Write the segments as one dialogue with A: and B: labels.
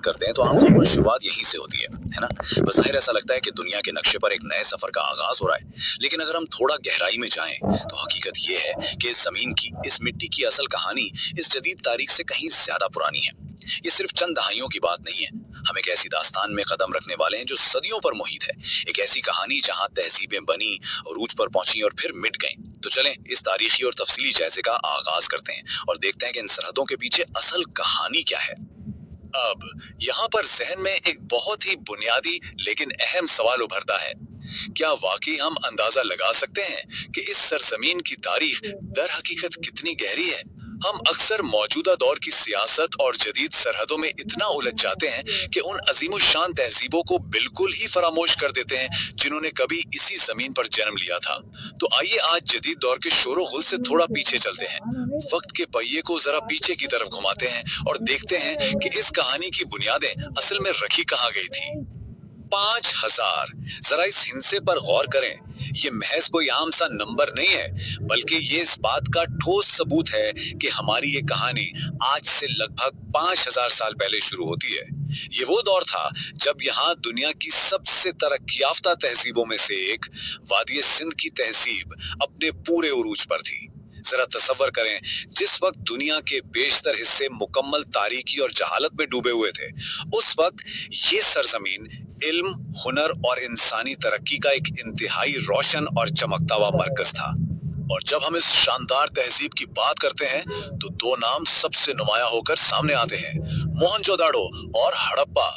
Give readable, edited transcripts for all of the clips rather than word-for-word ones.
A: करते हैं तो आमतौर पर शुरुआत यहीं से होती है ना। बज़ाहिर ऐसा लगता है कि दुनिया के नक्शे पर एक नए सफर का आगाज हो रहा है, लेकिन अगर हम थोड़ा गहराई में जाएं तो हकीकत ये है कि इस जमीन की, इस मिट्टी की असल कहानी इस जदीद तारीख से कहीं ज्यादा पुरानी है। ये सिर्फ चंद दहाइयों की बात नहीं है। हम एक ऐसी दास्तान में कदम रखने वाले हैं जो सदियों पर मुहित है, एक ऐसी कहानी जहां तहजीबें बनी, अरूज पर पहुंची और फिर मिट गईं। तो चलें इस तारीखी और तफसीली जायजे का आगाज करते हैं और देखते हैं कि इन सरहदों के पीछे असल कहानी क्या है। अब यहाँ पर जहन में एक बहुत ही बुनियादी लेकिन अहम सवाल उभरता है, क्या वाकई हम अंदाजा लगा सकते हैं कि इस सरजमीन की तारीख दर हकीकत कितनी गहरी है? हम अक्सर मौजूदा दौर की सियासत और जदीद सरहदों में इतना उलझ जाते हैं कि उन अजीमुशान तहजीबों को बिल्कुल ही फरामोश कर देते हैं जिन्होंने कभी इसी जमीन पर जन्म लिया था। तो आइए आज जदीद दौर के शोरो गुल से थोड़ा पीछे चलते हैं, वक्त के पहिए को जरा पीछे की तरफ घुमाते हैं और देखते हैं कि इस कहानी की बुनियादें असल में रखी कहाँ गई थी। 5000। जरा इस हिंसे पर गौर करें। ये महज कोई आम सा नंबर नहीं है, बल्कि ये इस बात का ठोस सबूत है कि हमारी ये कहानी आज से लगभग 5000 साल पहले शुरू होती है। ये वो दौर था जब यहाँ दुनिया की सबसे तरक्की याफ्ता तहजीबों में से एक वादी सिंध की तहजीब अपने पूरे उरूज पर थी। जरा तसव्वुर करें, जिस वक्त दुनिया के बेशतर हिस्से मुकम्मल तारीकी और जहालत में डूबे हुए थे, उस वक्त ये सरजमीन इल्म, हुनर और इंसानी तरक्की का एक इंतहाई रोशन और चमकता हुआ मरकज था। और जब हम इस शानदार तहजीब की बात करते हैं तो दो नाम सबसे नुमाया होकर सामने आते हैं, मोहनजोदाड़ो और हड़प्पा।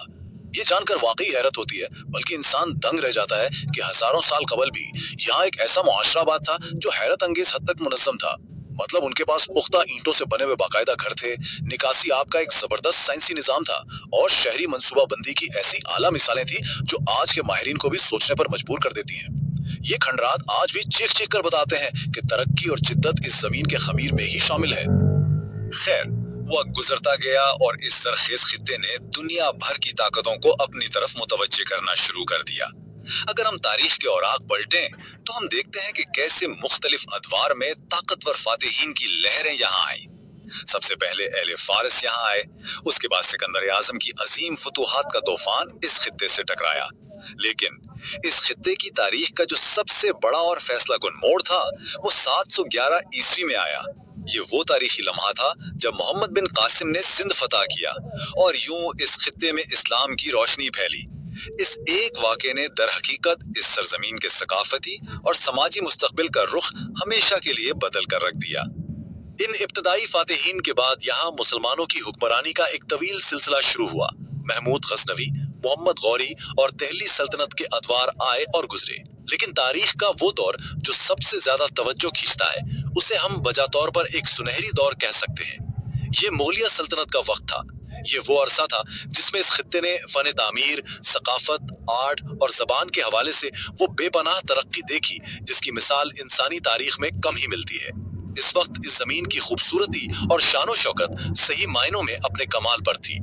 A: ये जानकर वाकई हैरत होती है, बल्कि इंसान दंग रह जाता है कि हजारों साल कबल भी यहाँ एक ऐसा मुआशराबाद था जो हैरत अंगेज हद तक मुनज़्ज़म था। मतलब उनके पास पुख्ता ईंटों से बने हुए बाकायदा घर थे, निकासी आब का एक जबरदस्त साइंसी निजाम था और शहरी मंसूबाबंदी की ऐसी आला मिसालें थी जो आज के माहिरीन को भी सोचने पर मजबूर कर देती हैं। ये खंडरात आज भी चीख चीख कर बताते हैं कि तरक्की और जिद्दत इस जमीन के खमीर में ही शामिल है। खैर, वक्त गुजरता गया और इस सरखेज खित्ते ने दुनिया भर की ताकतों को अपनी तरफ मुतवज्जे करना शुरू कर दिया। अगर हम तारीख के औराक पलटें तो हम देखते हैं कि कैसे मुख्तलिफ अदवार में ताकतवर फातिहीन की लहरें यहाँ आई। सबसे पहले अहले फारिस यहाँ आए, उसके बाद सिकंदर आजम की अजीम फतूहात का तूफान इस खित्ते से टकराया। लेकिन इस खित्ते की तारीख का जो सबसे बड़ा और फैसला कुन मोड़ था वो 711 ईस्वी में आया। ये वो तारीखी लम्हा था जब मोहम्मद बिन कासिम ने सिंध फतह किया और यूं इस खित्ते में इस्लाम की रोशनी फैली। इस एक वाक़े ने दर हकीकत इस सरजमीन के सकाफती और समाजी मुस्तकबिल का रुख हमेशा के लिए बदल कर रख दिया। इन इब्तदाई फातिहीन के बाद यहाँ मुसलमानों की हुक्मरानी का एक तवील सिलसिला शुरू हुआ। महमूद गजनवी, मोहम्मद गौरी और दिल्ली सल्तनत के अदवार आए और गुजरे, लेकिन तारीख का वो दौर जो सबसे ज्यादा तवज्जो खींचता है उसे हम बजा तौर पर एक सुनहरी दौर कह सकते हैं। ये मोगलिया सल्तनत का वक्त था। ये वो अरसा था जिसमें इस खित्ते ने फन तामीर, सकाफत, आर्ट और जबान के हवाले से वो बेपनाह तरक्की देखी जिसकी मिसाल इंसानी तारीख में कम ही मिलती है। इस वक्त इस जमीन की खूबसूरती और शानो शौकत सही मायनों में अपने कमाल पर थी।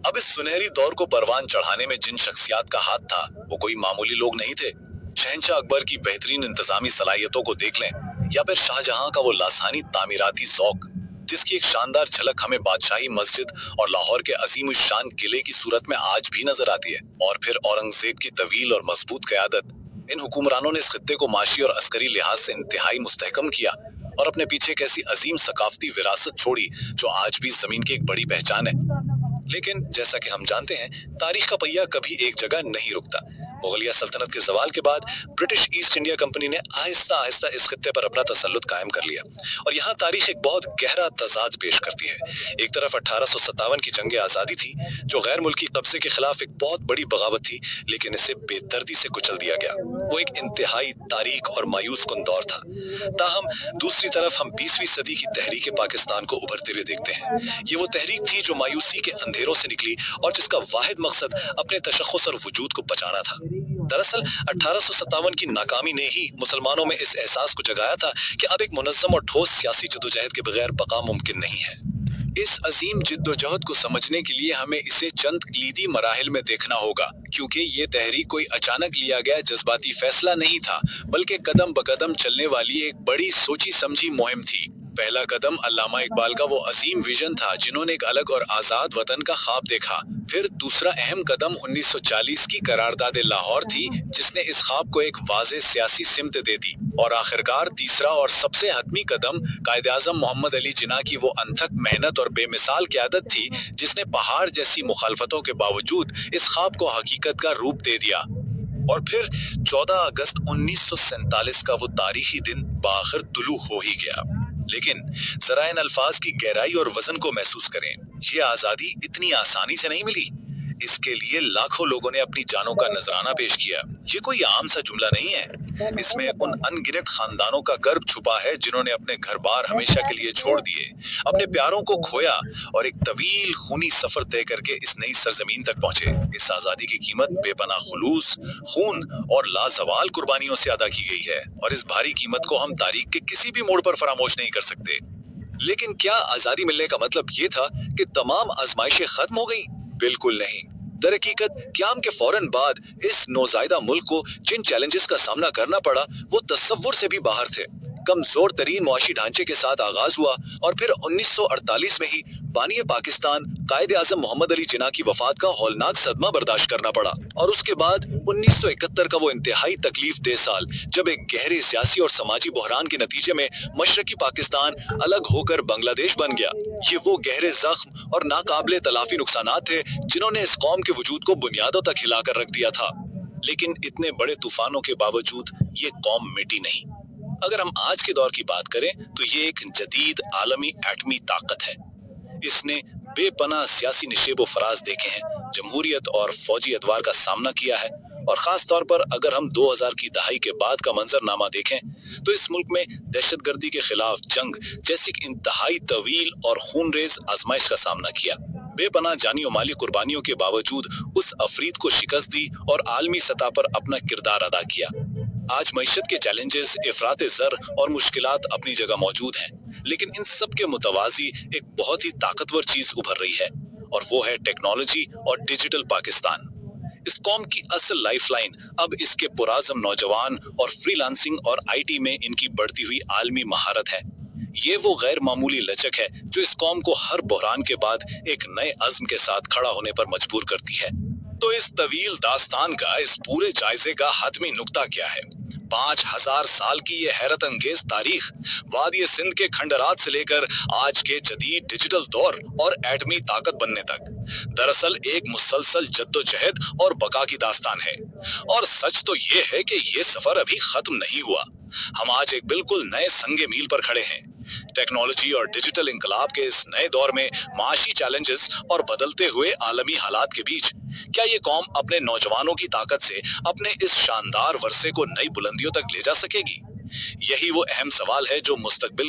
A: अब इस सुनहरी दौर को परवान चढ़ाने में जिन शख्सियात का हाथ था वो कोई मामूली लोग नहीं थे। शहंशाह अकबर की बेहतरीन इंतजामी सलाहियतों को देख लें, या फिर शाहजहां का वो लासानी तामीराती ज़ौक़ जिसकी एक शानदार झलक हमें बादशाही मस्जिद और लाहौर के अजीम शान किले की सूरत में आज भी नजर आती है। और फिर औरंगजेब की तवील और मजबूत क़यादत। इन हुक्मरानों ने इस खित्ते को माशी और अस्करी लिहाज से इंतहाई मुस्तहकम किया और अपने पीछे एक ऐसी अजीम सकाफती विरासत छोड़ी जो आज भी जमीन की एक बड़ी पहचान है। लेकिन जैसा कि हम जानते हैं, तारीख का पहिया कभी एक जगह नहीं रुकता। मुगलिया सल्तनत के जवाल के बाद ब्रिटिश ईस्ट इंडिया कंपनी ने आहिस्ता आहिस्ता इस खित्ते पर अपना तसल्लुत कायम कर लिया और यहाँ तारीख एक बहुत गहरा तजाद पेश करती है। एक तरफ 1857 की जंग आज़ादी थी जो गैर मुल्की कब्जे के खिलाफ एक बहुत बड़ी बगावत थी, लेकिन इसे बेदर्दी से कुचल दिया गया। वो एक इंतहाई तारीख और मायूस कुन दौर था। ताहम दूसरी तरफ हम 20वीं सदी की तहरीक पाकिस्तान को उभरते हुए देखते हैं। ये वो तहरीक थी जो मायूसी के अंधेरों से निकली और जिसका वाहिद मकसद अपने तशख़्ख़ुस और वजूद को बचाना था। दरअसल 1857 की नाकामी ने ही मुसलमानों में इस एहसास को जगाया था कि अब एक मुनज़्ज़म और ठोस सियासी जद्दोजहद के बगैर बका मुमकिन नहीं है। इस अजीम जिद्दोजहद को समझने के लिए हमें इसे चंद कलीदी मराहिल में देखना होगा, क्योंकि ये तहरीक कोई अचानक लिया गया जज्बाती फैसला नहीं था, बल्कि कदम ब कदम चलने वाली एक बड़ी सोची समझी मुहिम थी। पहला कदम अल्लामा इकबाल का वो अजीम विजन था जिन्होंने एक अलग और आजाद वतन का ख्वाब देखा। फिर दूसरा अहम कदम 1940 की करारदाद लाहौर थी जिसने इस ख्वाब को एक वाज़ेह सियासी सिमत दे दी। और आखिरकार तीसरा और सबसे हतमी कदम कायद आज़म मोहम्मद अली जिन्ना की वो अनथक मेहनत और बेमिसाल क़यादत थी जिसने पहाड़ जैसी मुखालफतों के बावजूद इस ख्वाब को हकीकत का रूप दे दिया। और फिर 14 अगस्त 1947 का वो तारीखी दिन बाखिर तुलू हो ही गया। लेकिन जरा इन अल्फाज की गहराई और वजन को महसूस करें। ये आजादी इतनी आसानी से नहीं मिली। इसके लिए लाखों लोगों ने अपनी जानों का नजराना पेश किया। ये कोई आम सा जुमला नहीं है। इसमें उन अनगिनत खानदानों का गर्व छुपा है जिन्होंने अपने घर बार हमेशा के लिए छोड़ दिए, अपने प्यारों को खोया और एक तवील खूनी सफर तय करके इस नई सरजमीन तक पहुंचे। इस आजादी की कीमत बेपनाह खुलूस, खून और लाजवाल कुर्बानियों से अदा की गई है और इस भारी कीमत को हम तारीख के किसी भी मोड़ पर फरामोश नहीं कर सकते। लेकिन क्या आजादी मिलने का मतलब ये था कि तमाम आजमाइशें खत्म हो गई? बिल्कुल नहीं। दरहकीकत क़याम के फौरन बाद इस नौज़ायदा मुल्क को जिन चैलेंजेस का सामना करना पड़ा वो तसव्वुर से भी बाहर थे। कमजोर तरीन मुआशी ढांचे के साथ आगाज हुआ और फिर 1948 में ही बानी पाकिस्तान कायद आज़म मोहम्मद अली जिन्ना की वफात का हौलनाक सदमा बर्दाश्त करना पड़ा। और उसके बाद 1971 का वो इंतहाई तकलीफ दे साल जब एक गहरे सियासी और समाजी बहरान के नतीजे में मशरकी पाकिस्तान अलग होकर बांग्लादेश बन गया। ये वो गहरे जख्म और नाकाबिले तलाफी नुकसानात थे जिन्होंने इस कौम के वजूद को बुनियादों तक हिलाकर रख दिया था। लेकिन इतने बड़े तूफानों के बावजूद ये कौम मिटी नहीं। अगर हम आज के दौर की बात करें तो ये एक जदीद आलमी एटमी ताकत है। इसने बेपनाह सियासी निशेब फराज देखे हैं, जमहूरियत और फौजी अदवार का सामना किया है। और खास तौर पर अगर हम 2000 की दहाई के बाद का मंजरनामा देखें तो इस मुल्क में दहशतगर्दी के खिलाफ जंग जैसी इंतहाई तवील और खूनरेज आजमाइश का सामना किया। बेपनाह जानी और माली कुर्बानियों के बावजूद उस अफरीद को शिकस्त दी और आलमी सतह पर अपना किरदार अदा किया। आज मईशत के चैलेंजेस, इफरात ज़र और मुश्किलात अपनी जगह मौजूद हैं, लेकिन इन सब के मुतवाजी एक बहुत ही ताकतवर चीज उभर रही है और वो है टेक्नोलॉजी और डिजिटल पाकिस्तान। इस कौम की असल लाइफलाइन अब इसके पुराज़म नौजवान और फ्रीलांसिंग और आईटी में इनकी बढ़ती हुई आलमी महारत है। ये वो गैर मामूली लचक है जो इस कौम को हर बहरान के बाद एक नए अज़्म के साथ खड़ा होने पर मजबूर करती है। तो इस तवील दास्तान का इस पूरे जायजे का हतमी नुक्ता क्या है? 5000 साल की ये हैरत अंगेज तारीख, वादी सिंध के खंडरात से लेकर आज के जदीद डिजिटल दौर और एटमी ताकत बनने तक, दरअसल एक मुसलसल जद्दोजहद और बका की दास्तान है। और सच तो ये है कि ये सफर अभी खत्म नहीं हुआ। हम आज एक बिल्कुल नए संगे मील पर खड़े हैं। टेक्नोलॉजी और डिजिटल इंकलाब के इस नए दौर में माशी चैलेंजेस और बदलते हुए आलमी हालात के बीच क्या ये कौम अपने नौजवानों की ताकत से अपने इस शानदार वर्से को नई बुलंदियों तक ले जा सकेगी? यही वो अहम सवाल है जो मुस्तकबिल